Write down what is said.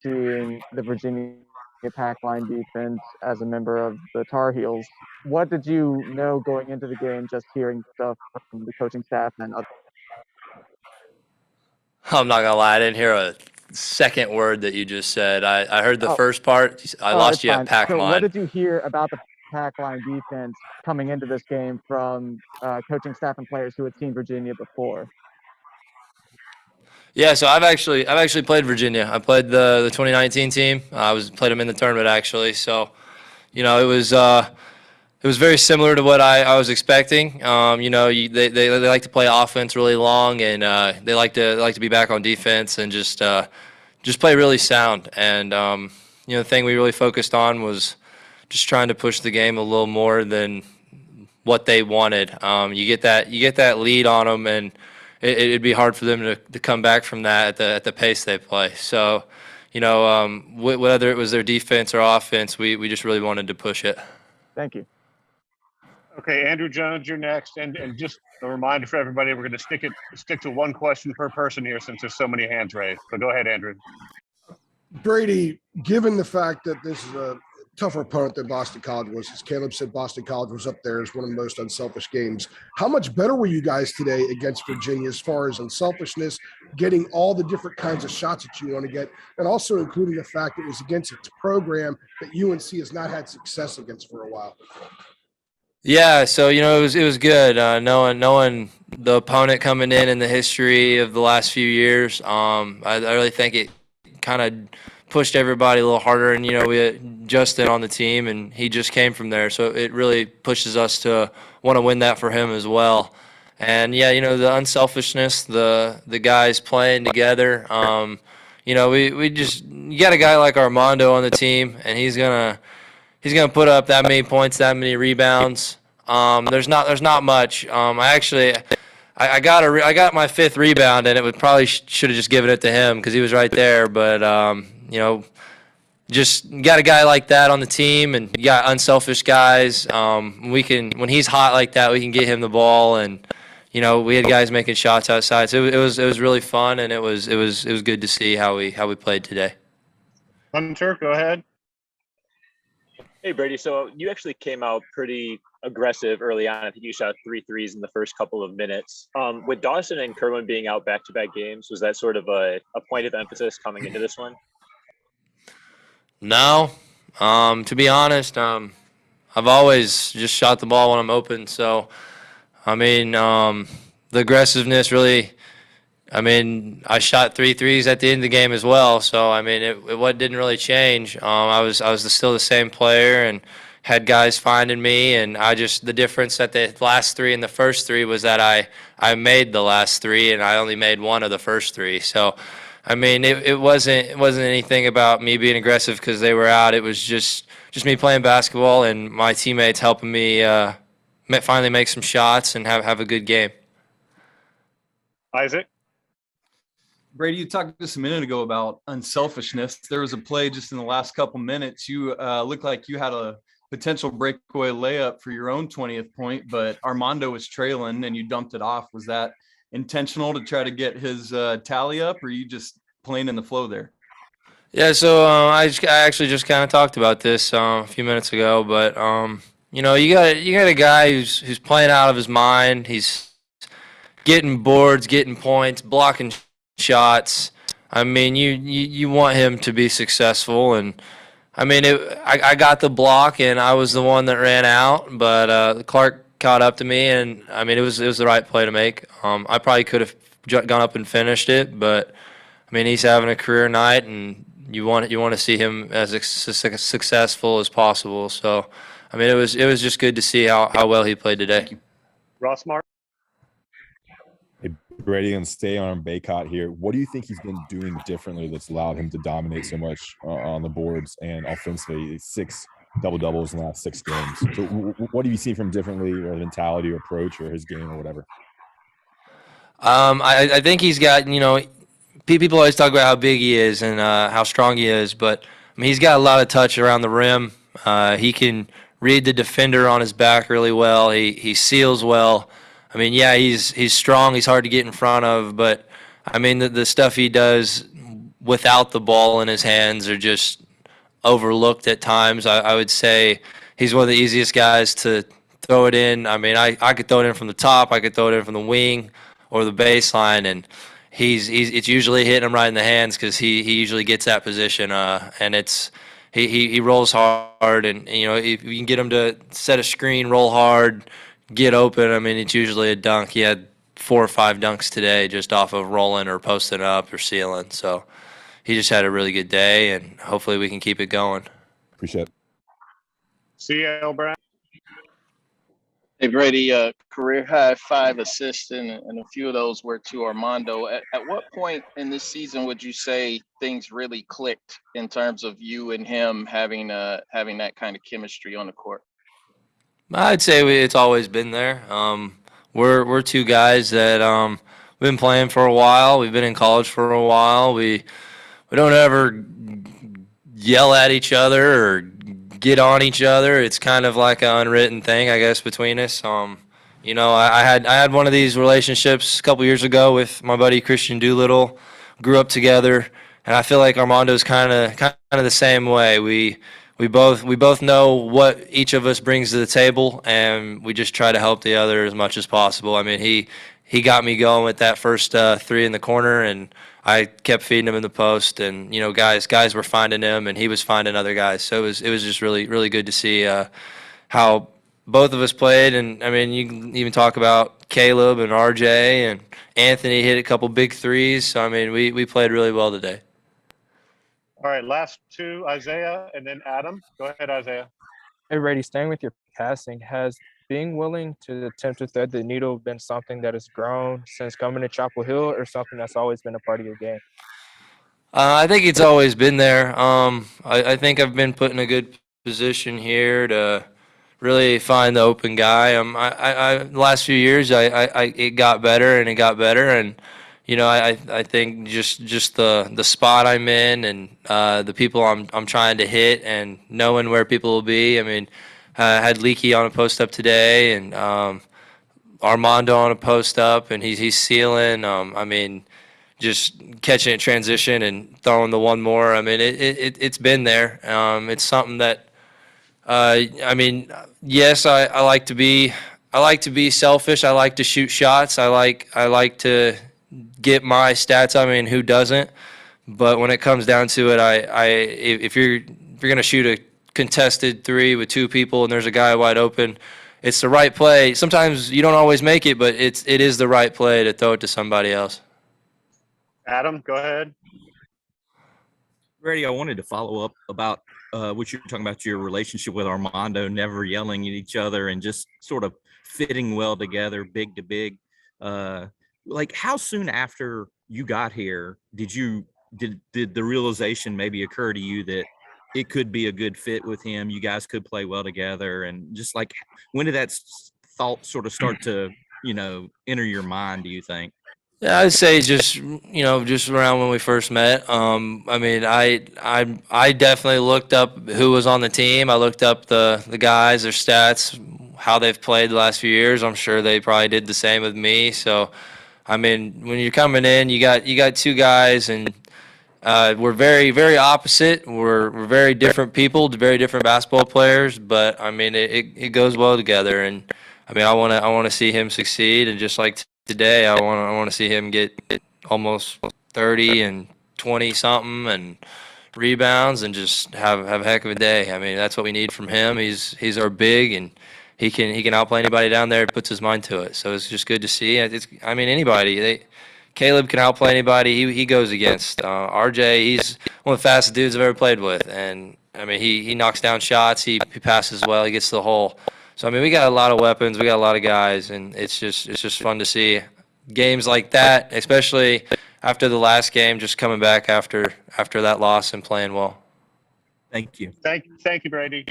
seeing the Virginia pack line defense as a member of the Tar Heels. What did you know going into the game, just hearing stuff from the coaching staff and other? I'm not gonna lie, I didn't hear a second word that you just said. I heard the Oh, first part. I oh, lost it's you at fine. pack So, what line. did you hear about the pack line defense coming into this game from coaching staff and players who had seen Virginia before? Yeah, so I've actually played Virginia. I played the 2019 team. I was played them in the tournament actually. So it was very similar to what I was expecting. They like to play offense really long, and they like to be back on defense and just play really sound. And the thing we really focused on was just trying to push the game a little more than what they wanted. You get that lead on them, and it'd be hard for them to come back from that at the pace they play. So, whether it was their defense or offense, we just really wanted to push it. Thank you. Okay, Andrew Jones, you're next. And just a reminder for everybody, we're going to stick to one question per person here since there's so many hands raised. So go ahead, Andrew. Brady, given the fact that this is a tougher opponent than Boston College was, as Caleb said, Boston College was up there as one of the most unselfish games. How much better were you guys today against Virginia as far as unselfishness, getting all the different kinds of shots that you want to get, and also including the fact that it was against a program that UNC has not had success against for a while? Yeah, so it was good knowing the opponent coming in the history of the last few years. I really think it kind of pushed everybody a little harder, and we had Justin on the team, and he just came from there, so it really pushes us to want to win that for him as well. And yeah, the unselfishness, the guys playing together. We just you got a guy like Armando on the team, and he's gonna put up that many points, that many rebounds. There's not much. I got my fifth rebound, and it would probably should have just given it to him because he was right there. But just got a guy like that on the team, and you got unselfish guys. When he's hot like that, we can get him the ball, and we had guys making shots outside. So it was really fun, and it was good to see how we played today. Hunter, go ahead. Hey, Brady. So you actually came out pretty aggressive early on. I think you shot 3 threes in the first couple of minutes. With Dawson and Kerwin being out back-to-back games, was that sort of a point of emphasis coming into this one? No, to be honest, I've always just shot the ball when I'm open. So, the aggressiveness really. I shot 3 threes at the end of the game as well. So, it didn't really change. I was still the same player and had guys finding me, and the difference at the last 3 and the first 3 was that I made the last 3 and I only made one of the first 3. So, it wasn't anything about me being aggressive because they were out. It was just me playing basketball and my teammates helping me finally make some shots and have a good game. Isaac? Brady, you talked just a minute ago about unselfishness. There was a play just in the last couple minutes. You looked like you had a potential breakaway layup for your own 20th point, but Armando was trailing and you dumped it off. Was that intentional to try to get his tally up, or are you just playing in the flow there? Yeah, so I actually just kind of talked about this a few minutes ago, but you got a guy who's playing out of his mind. He's getting boards, getting points, blocking shots. You want him to be successful, and I got the block, and I was the one that ran out, but Clark caught up to me, and it was the right play to make. I probably could have gone up and finished it, but he's having a career night, and you want to see him as successful as possible. So, it was just good to see how well he played today. Ross Mark? Hey, Brady, and stay on Baycott here. What do you think he's been doing differently that's allowed him to dominate so much on the boards and offensively? 6 double-doubles in the last 6 games. So what do you see from differently, or mentality or approach or his game or whatever? I think he's got, people always talk about how big he is and how strong he is, but he's got a lot of touch around the rim. He can read the defender on his back really well. He seals well. He's strong. He's hard to get in front of, but the stuff he does without the ball in his hands are just overlooked at times. I would say he's one of the easiest guys to throw it in. I mean, I could throw it in from the top, I could throw it in from the wing or the baseline, and he's it's usually hitting him right in the hands because he usually gets that position. And it's he rolls hard, and you know if you can get him to set a screen, roll hard, get open. I mean, it's usually a dunk. He had 4 or 5 dunks today just off of rolling or posting up or sealing. So he just had a really good day, and hopefully we can keep it going. Appreciate it. CL Brown. Hey, Brady, career high 5 assists, and a few of those were to Armando. At what point in this season would you say things really clicked in terms of you and him having that kind of chemistry on the court? I'd say it's always been there. We're 2 guys that we've been playing for a while. We've been in college for a while. We don't ever yell at each other or get on each other. It's kind of like an unwritten thing, I guess, between us. You know, I had one of these relationships a couple years ago with my buddy Christian Doolittle. Grew up together, and I feel like Armando's kind of the same way. We both know what each of us brings to the table, and we just try to help the other as much as possible. I mean, he got me going with that first 3 in the corner, and I kept feeding him in the post, and you know, guys were finding him, and he was finding other guys. So it was just really good to see how both of us played. And I mean, you can even talk about Caleb and RJ and Anthony hit a couple big threes. So I mean, we played really well today. All right, last 2, Isaiah and then Adam. Go ahead, Isaiah. Hey, Brady, staying with your passing, has being willing to attempt to thread the needle been something that has grown since coming to Chapel Hill, or something that's always been a part of your game? I think it's always been there. I think I've been put in a good position here to really find the open guy. The last few years, it got better and it got better, and you know, I think just the spot I'm in and the people I'm trying to hit and knowing where people will be. I mean, I had Leaky on a post up today, and Armando on a post up, and he's sealing. I mean, just catching it transition and throwing the one more. I mean, it's been there. It's something that I mean, yes, I like to be selfish. I like to shoot shots. I like to get my stats. I mean, who doesn't? But when it comes down to it, if you're gonna shoot a contested 3 with 2 people and there's a guy wide open, it's the right play. Sometimes you don't always make it, but it is the right play to throw it to somebody else. Adam, go ahead. Brady, I wanted to follow up about what you were talking about, your relationship with Armando, never yelling at each other and just sort of fitting well together, big to big. Like, how soon after you got here did the realization maybe occur to you that it could be a good fit with him? You guys could play well together, and just like, when did that thought sort of start to, you know, enter your mind, do you think? Yeah, I'd say just around when we first met. I mean, I definitely looked up who was on the team. I looked up the guys, their stats, how they've played the last few years. I'm sure they probably did the same with me. So, I mean, when you're coming in, you got 2 guys, and we're very, very opposite. We're very different people, very different basketball players. But I mean, it goes well together. And I mean, I want to see him succeed, and just like today, I want to see him get almost 30 and 20 something and rebounds and just have a heck of a day. I mean, that's what we need from him. He's our big, and he can outplay anybody down there. Puts his mind to it. So it's just good to see. I mean, anybody. Caleb can outplay anybody he goes against. RJ, he's one of the fastest dudes I've ever played with, and I mean, he knocks down shots. He passes well. He gets to the hole. So I mean, we got a lot of weapons. We got a lot of guys, and it's just fun to see games like that, especially after the last game, just coming back after that loss and playing well. Thank you. Thank you, Brady.